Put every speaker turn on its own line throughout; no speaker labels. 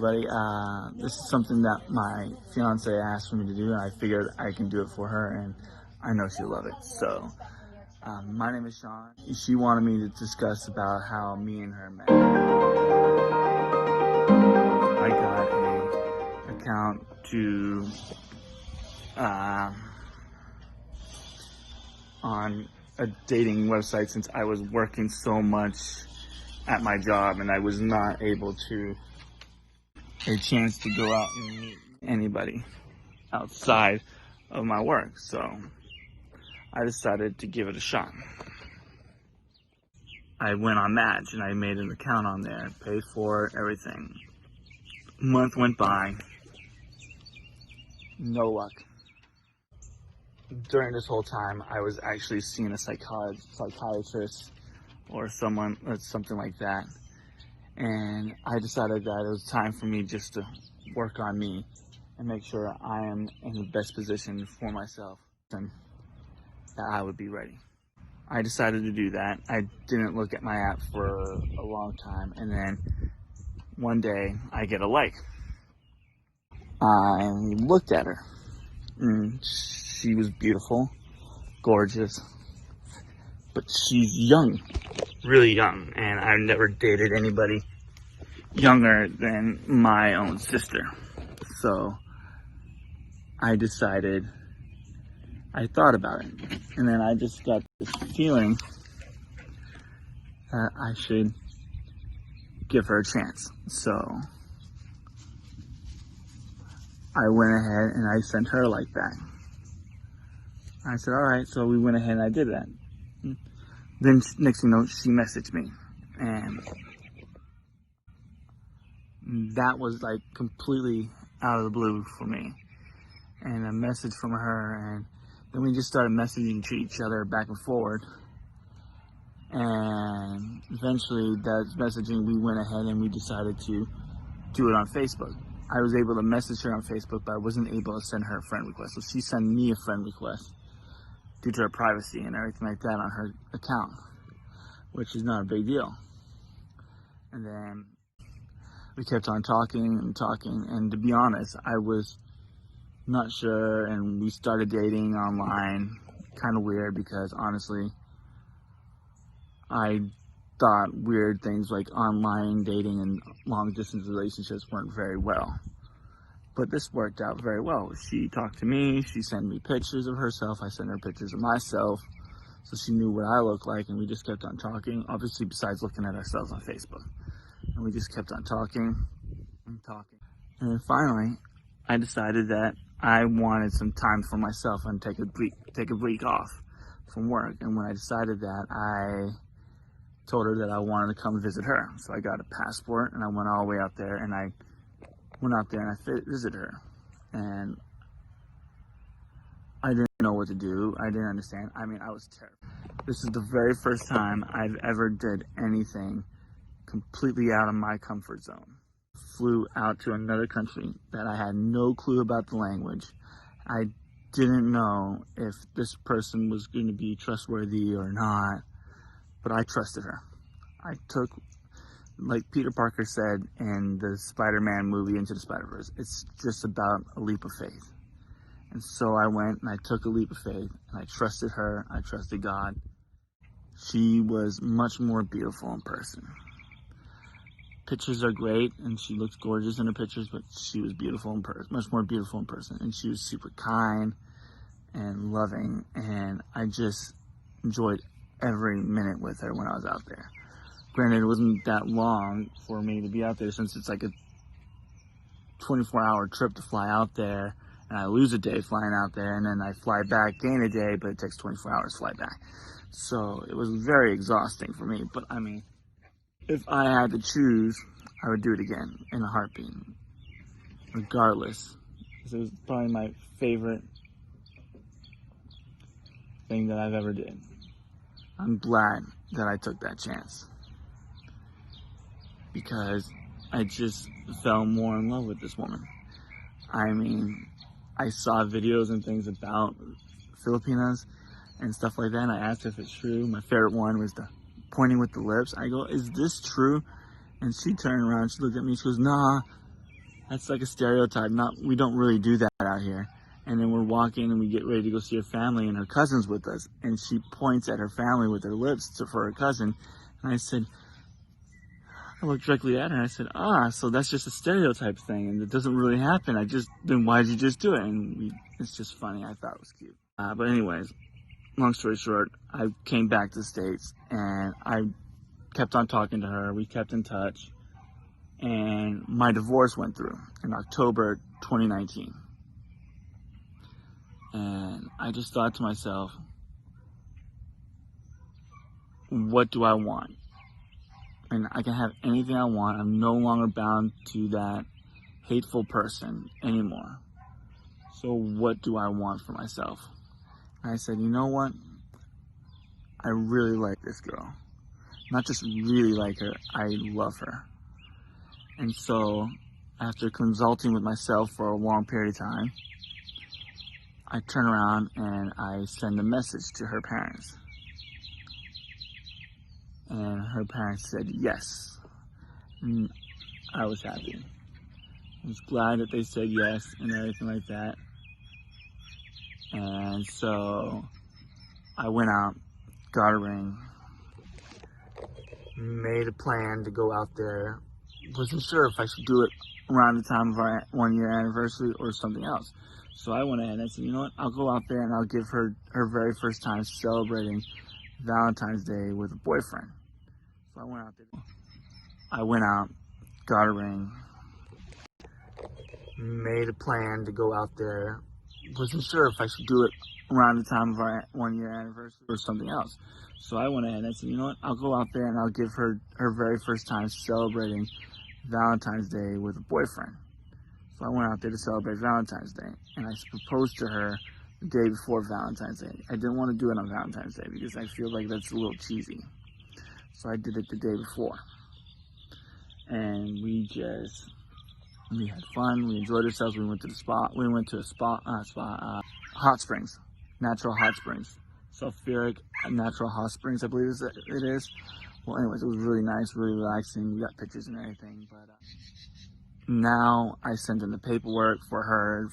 everybody. This is something that my fiance asked for me to do, and I figured I can do it for her, and I know she'll love it. So, my name is Shawn. She wanted me to discuss about how me and her met. I got an account to on a dating website since I was working so much at my job, and I was not able to a chance to go out and meet anybody outside of my work. So I decided to give it a shot. I went on Match and I made an account on there, paid for it, everything. A month went by, no luck. During this whole time, I was actually seeing a psychiatrist or someone or something like that. And I decided that it was time for me just to work on me and make sure I am in the best position for myself and that I would be ready. I decided to do that. I didn't look at my app for a long time, and then one day I get a like. I looked at her, and she was beautiful, gorgeous, but she's young, really young, and I've never dated anybody younger than my own sister. So I thought about it, and then I just got this feeling that I should give her a chance. So I went ahead and I sent her a like back. I said, all right, so we went ahead and I did that. Then next thing you know, she messaged me, and that was like completely out of the blue for me. And a message from her, and then we just started messaging to each other back and forward. And eventually that messaging, we went ahead and we decided to do it on Facebook. I was able to message her on Facebook, but I wasn't able to send her a friend request. So she sent me a friend request due to her privacy and everything like that on her account, which is not a big deal. And then we kept on talking, and to be honest, I was not sure, and we started dating online. Kind of weird, because honestly, I thought weird things like online dating and long distance relationships weren't very well. But this worked out very well. She talked to me, she sent me pictures of herself, I sent her pictures of myself, so she knew what I looked like, and we just kept on talking, obviously besides looking at ourselves on Facebook. And we just kept on talking and talking. And then finally, I decided that I wanted some time for myself and take a week off from work. And when I decided that, I told her that I wanted to come visit her. So I got a passport and I went all the way out there, and I went out there and I visited her. And I didn't know what to do. I didn't understand. I mean, I was terrified. This is the very first time I've ever did anything completely out of my comfort zone. Flew out to another country that I had no clue about the language. I didn't know if this person was going to be trustworthy or not, but I trusted her. I took, like Peter Parker said in the Spider-Man movie Into the Spider-Verse, it's just about a leap of faith. And so I went and I took a leap of faith, and I trusted her, I trusted God. She was much more beautiful in person. Pictures are great, and she looks gorgeous in the pictures, but she was beautiful in person, much more beautiful in person. And she was super kind and loving, and I just enjoyed every minute with her when I was out there. Granted, it wasn't that long for me to be out there, since it's like a 24-hour trip to fly out there, and I lose a day flying out there, and then I fly back, gain a day, but it takes 24 hours to fly back. So it was very exhausting for me, but I mean, if I had to choose, I would do it again in a heartbeat, regardless. It was probably my favorite thing that I've ever did. I'm glad that I took that chance, because I just fell more in love with this woman. I mean, I saw videos and things about Filipinas and stuff like that, and I asked if it's true. My favorite one was the pointing with the lips. I go, is this true? And she turned around, she looked at me, she goes, nah, That's like a stereotype. We don't really do that out here. And then we're walking and we get ready to go see her family, and her cousin's with us. And she points at her family with her lips for her cousin. And I looked directly at her and I said, so that's just a stereotype thing and it doesn't really happen. Then why did you just do it? And it's just funny. I thought it was cute. But anyways, long story short, I came back to the States and I kept on talking to her. We kept in touch. And my divorce went through in October 2019. And I just thought to myself, what do I want? And I can have anything I want. I'm no longer bound to that hateful person anymore. So what do I want for myself? And I said, you know what? I really like this girl. Not just really like her, I love her. And so after consulting with myself for a long period of time, I turn around and I send a message to her parents. And her parents said yes. And I was happy. I was glad that they said yes and everything like that. And so I went out, got a ring, made a plan to go out there. Wasn't sure if I should do it around the time of our 1-year anniversary or something else. So I went ahead and I said, you know what, I'll go out there and I'll give her her very first time celebrating Valentine's Day with a boyfriend. So I went out there. I went out, got a ring, made a plan to go out there. Wasn't sure if I should do it around the time of our 1-year anniversary or something else. So I went ahead and I said, you know what, I'll go out there and I'll give her her very first time celebrating Valentine's Day with a boyfriend. So I went out there to celebrate Valentine's Day, and I proposed to her the day before Valentine's Day. I didn't want to do it on Valentine's Day because I feel like that's a little cheesy. So I did it the day before. And we had fun, we enjoyed ourselves, we went to the spa, hot springs, natural hot springs. Sulfuric natural hot springs, I believe it is. Well, anyways, it was really nice, really relaxing. We got pictures and everything, but now I sent in the paperwork for her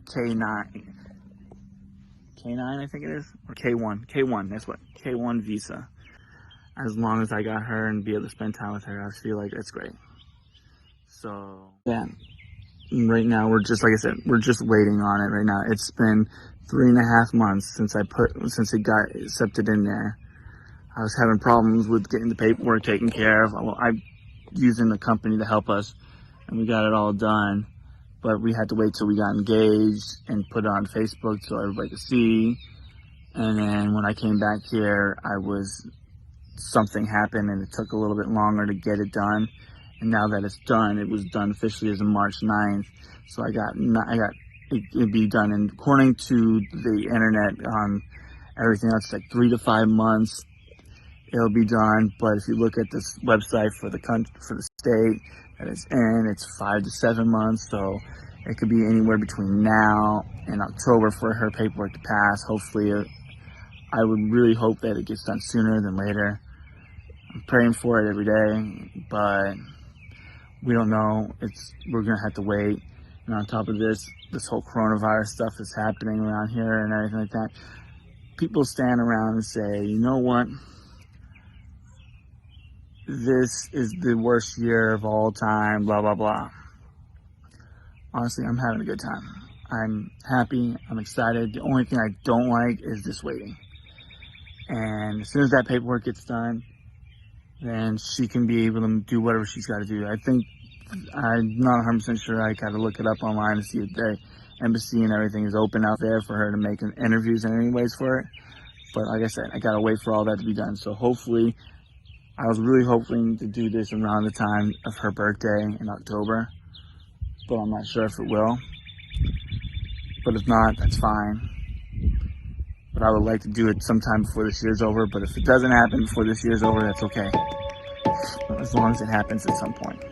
K9, I think it is, or K1, that's what, K1 visa. As long as I got her and be able to spend time with her, I feel like that's great. So, yeah, right now we're just, like I said, we're just waiting on it right now. It's been 3.5 months since it got accepted in there. I was having problems with getting the paperwork taken care of. Well, I'm using the company to help us, and we got it all done. But we had to wait till we got engaged and put it on Facebook so everybody could see. And then when I came back here, something happened and it took a little bit longer to get it done. And now that it's done, it was done officially as of March 9th. So it'd be done, and according to the internet on everything else, like 3 to 5 months it'll be done. But if you look at this website for the state that it's in, it's 5 to 7 months. So it could be anywhere between now and October for her paperwork to pass. Hopefully, I would really hope that it gets done sooner than later. I'm praying for it every day, but we don't know. We're gonna have to wait. And on top of this whole coronavirus stuff that's happening around here and everything like that, people stand around and say, you know what? This is the worst year of all time, blah, blah, blah. Honestly, I'm having a good time. I'm happy. I'm excited. The only thing I don't like is this waiting. And as soon as that paperwork gets done, then she can be able to do whatever she's got to do. I think, I'm not 100% sure. I got to look it up online to see if the embassy and everything is open out there for her to make interviews and anyways for it. But like I said, I got to wait for all that to be done. So hopefully, I was really hoping to do this around the time of her birthday in October, but I'm not sure if it will. But if not, that's fine. But I would like to do it sometime before this year's over. But if it doesn't happen before this year's over, that's okay. As long as it happens at some point.